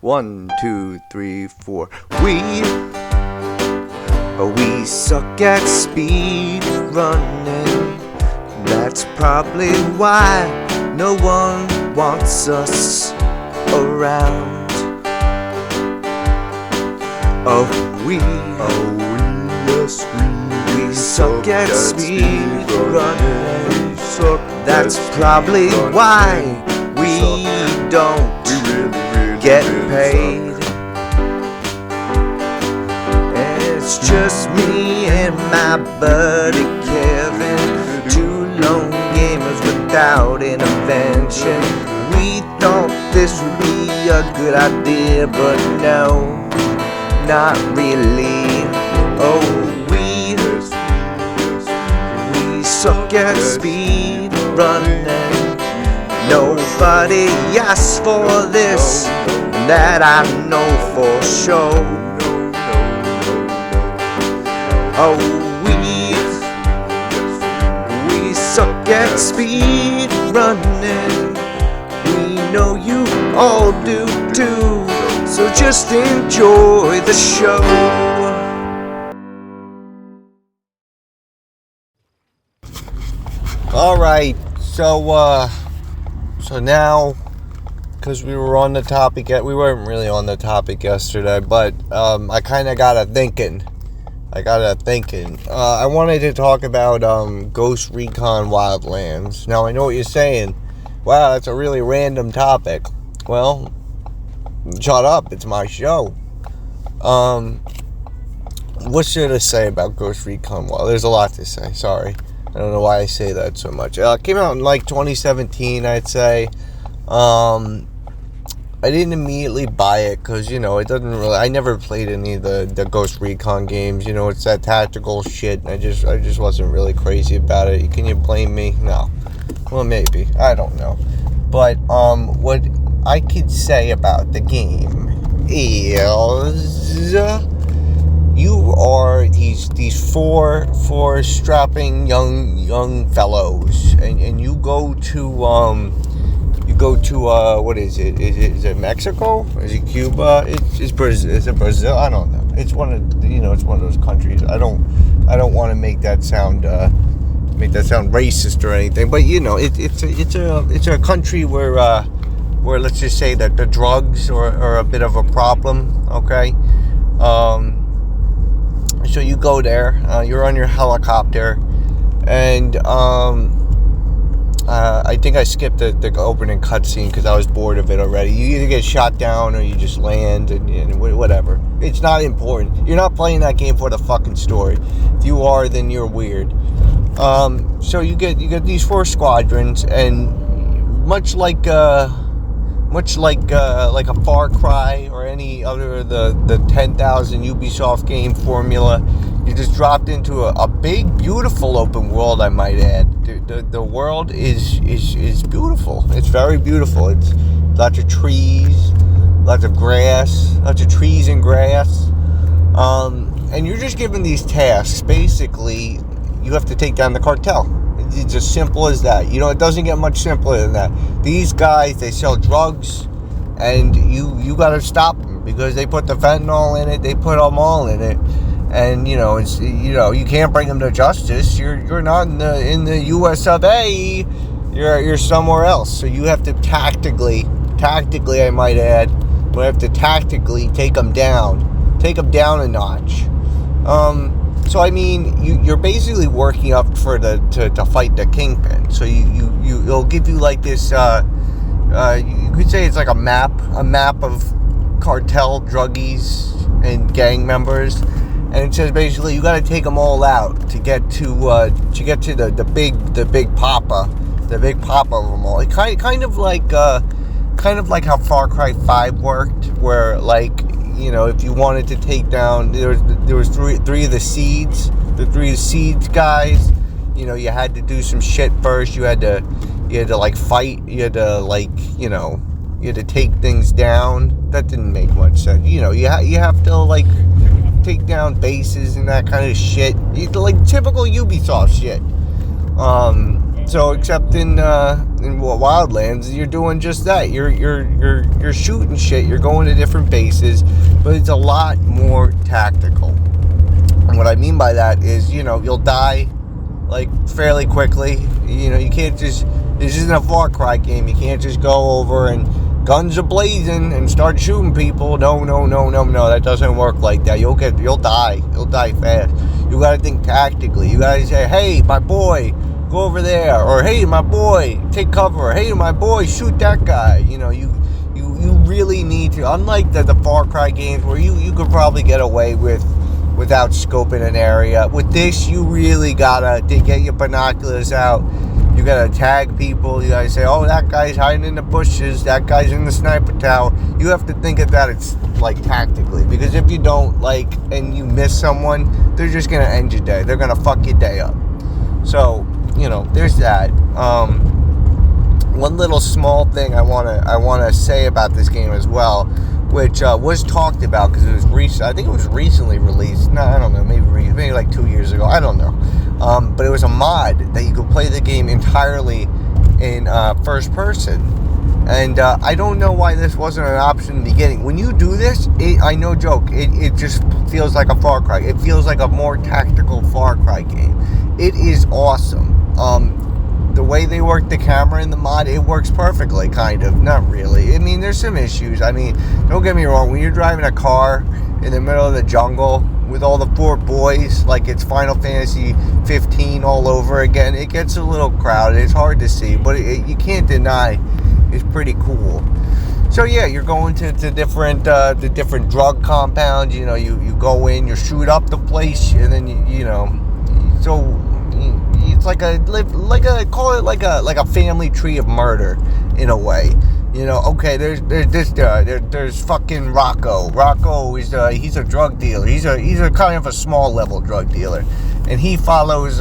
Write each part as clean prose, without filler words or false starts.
1, 2, 3, 4. We suck at speed running. That's probably why no one wants us around. We suck at speed running. That's probably why we don't get paid. It's just me and my buddy Kevin, two lone gamers without intervention. We thought this would be a good idea, but no, not really. We suck at speed running. Nobody asked for this, that I know for sure. We suck at speed running. We know you all do too, so just enjoy the show. Alright, so now, because we were on the topic, we weren't really on the topic yesterday, but I kind of got to thinking. I wanted to talk about Ghost Recon Wildlands. Now, I know what you're saying. Wow, that's a really random topic. Well, shut up. It's my show. What should I say about Ghost Recon? Well, there's a lot to say. Sorry. I don't know why I say that so much. It came out in like 2017, I'd say. I didn't immediately buy it because, it doesn't really... I never played any of the Ghost Recon games. It's that tactical shit. I just wasn't really crazy about it. Can you blame me? No. Well, maybe. I don't know. But what I could say about the game is... you are these four strapping young fellows, and you go to what is it? Is it Mexico? Is it Cuba? Is it Brazil? I don't know. It's one of it's one of those countries. I don't want to make that sound racist or anything, but it's a country where let's just say that the drugs are a bit of a problem. Okay. So you go there, you're on your helicopter, and I think I skipped the opening cutscene because I was bored of it already. You either get shot down or you just land and whatever. It's not important. You're not playing that game for the fucking story. If you are, then you're weird. So you get these four squadrons, and much like a Far Cry or any other the 10,000 Ubisoft game formula, you just dropped into a big, beautiful open world. I might add, the world is beautiful. It's very beautiful. It's lots of trees, lots of grass, lots of trees and grass, and you're just given these tasks. Basically, you have to take down the cartel. It's as simple as that. It doesn't get much simpler than that. These guys, they sell drugs, and you got to stop them because they put the fentanyl in it. They put them all in it, and it's you can't bring them to justice. You're not in the U.S. of A. You're somewhere else. So you have to tactically, I might add, we have to tactically take them down a notch. So I mean, you're basically working up to fight the kingpin. So it'll give you like this. You could say it's like a map of cartel druggies and gang members, and it says basically you got to take them all out to get to the big papa of them all. It kind of like how Far Cry 5 worked, where like. If you wanted to take down, there was three of the seeds, guys. You had to do some shit first. You had to like fight. You had to take things down. That didn't make much sense. You have to like take down bases and that kind of shit. Like typical Ubisoft shit. So except in Wildlands, you're doing just that. You're shooting shit. You're going to different bases, but it's a lot more tactical. And what I mean by that is, you'll die like fairly quickly. You can't just. This isn't a Far Cry game. You can't just go over and guns are blazing and start shooting people. No. That doesn't work like that. You'll die. You'll die fast. You got to think tactically. You got to say, hey, my boy, go over there. Or, hey, my boy, take cover. Hey, my boy, shoot that guy. You really need to. Unlike the Far Cry games where you could probably get away without scoping an area. With this, you really got to get your binoculars out. You gotta tag people. You gotta say, oh, that guy's hiding in the bushes. That guy's in the sniper tower. You have to think of that. It's like tactically, because if you don't and you miss someone, they're just gonna end your day. They're gonna fuck your day up. So there's that. One little small thing I wanna say about this game as well, which was talked about because it was recent. I think it was recently released. No, I don't know. Maybe like 2 years ago. I don't know. But it was a mod that you could play the game entirely in first person. And I don't know why this wasn't an option in the beginning. When you do this, I no joke, it just feels like a Far Cry. It feels like a more tactical Far Cry game. It is awesome. The way they work the camera in the mod, it works perfectly, kind of. Not really. I mean, there's some issues. I mean, don't get me wrong. When you're driving a car in the middle of the jungle with all the poor boys, like it's Final Fantasy 15 all over again, it gets a little crowded. It's hard to see, but you can't deny it's pretty cool. So yeah, you're going to the different drug compounds. You go in, you shoot up the place, and then so it's like a family tree of murder in a way. Okay, there's fucking Rocco. Rocco is he's a drug dealer. He's a kind of a small level drug dealer, and he follows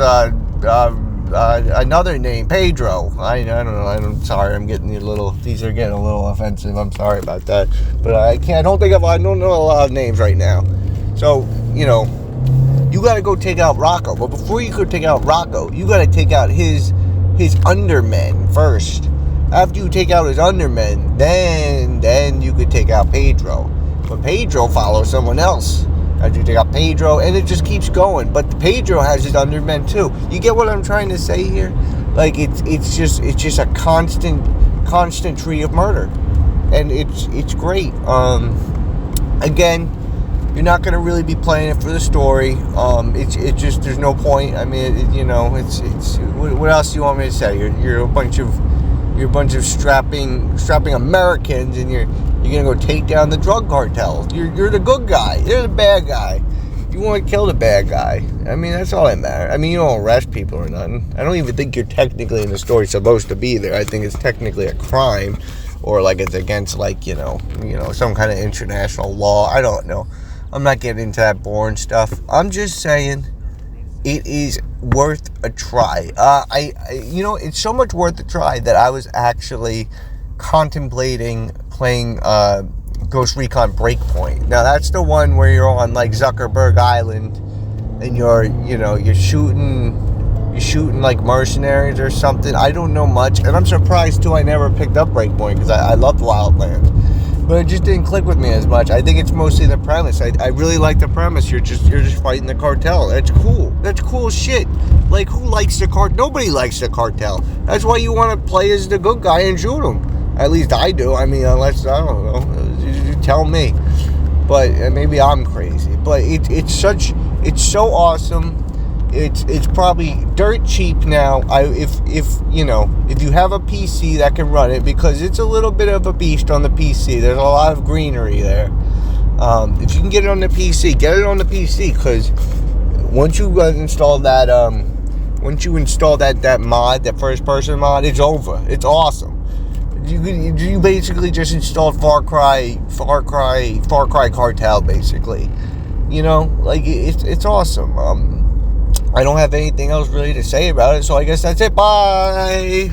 another name, Pedro. I don't know. I'm sorry. These are getting a little offensive. I'm sorry about that, but I don't know a lot of names right now. So you got to go take out Rocco. But before you could take out Rocco, you got to take out his undermen first. After you take out his undermen, then you could take out Pedro. But Pedro follows someone else. After you take out Pedro, and it just keeps going. But Pedro has his undermen too. You get what I'm trying to say here? Like it's just a constant tree of murder, and it's great. Again, you're not going to really be playing it for the story. It's just there's no point. I mean, it's what else do you want me to say? You're a bunch of strapping Americans, and you're gonna go take down the drug cartels. You're the good guy. You're the bad guy. You want to kill the bad guy. I mean, that's all that matters. I mean, you don't arrest people or nothing. I don't even think you're technically in the story supposed to be there. I think it's technically a crime, or like it's against some kind of international law. I don't know. I'm not getting into that boring stuff. I'm just saying it is worth a try. It's so much worth a try that I was actually contemplating playing Ghost Recon Breakpoint. Now that's the one where you're on like Zuckerberg Island and you're shooting like mercenaries or something. I don't know much, and I'm surprised too I never picked up Breakpoint because I loved Wildlands. But it just didn't click with me as much. I think it's mostly the premise. I really like the premise. You're just fighting the cartel. That's cool. That's cool shit. Like, who likes the cartel? Nobody likes the cartel. That's why you want to play as the good guy and shoot them. At least I do. I mean, unless, I don't know. You tell me. But maybe I'm crazy. But it's so awesome. It's probably dirt cheap now. If you have a PC that can run it, because it's a little bit of a beast on the PC. There's a lot of greenery there. If you can get it on the PC, get it on the PC, because once you install that mod, that first person mod, it's over. It's awesome. You basically just installed Far Cry Cartel, basically. It's awesome. I don't have anything else really to say about it, so I guess that's it. Bye!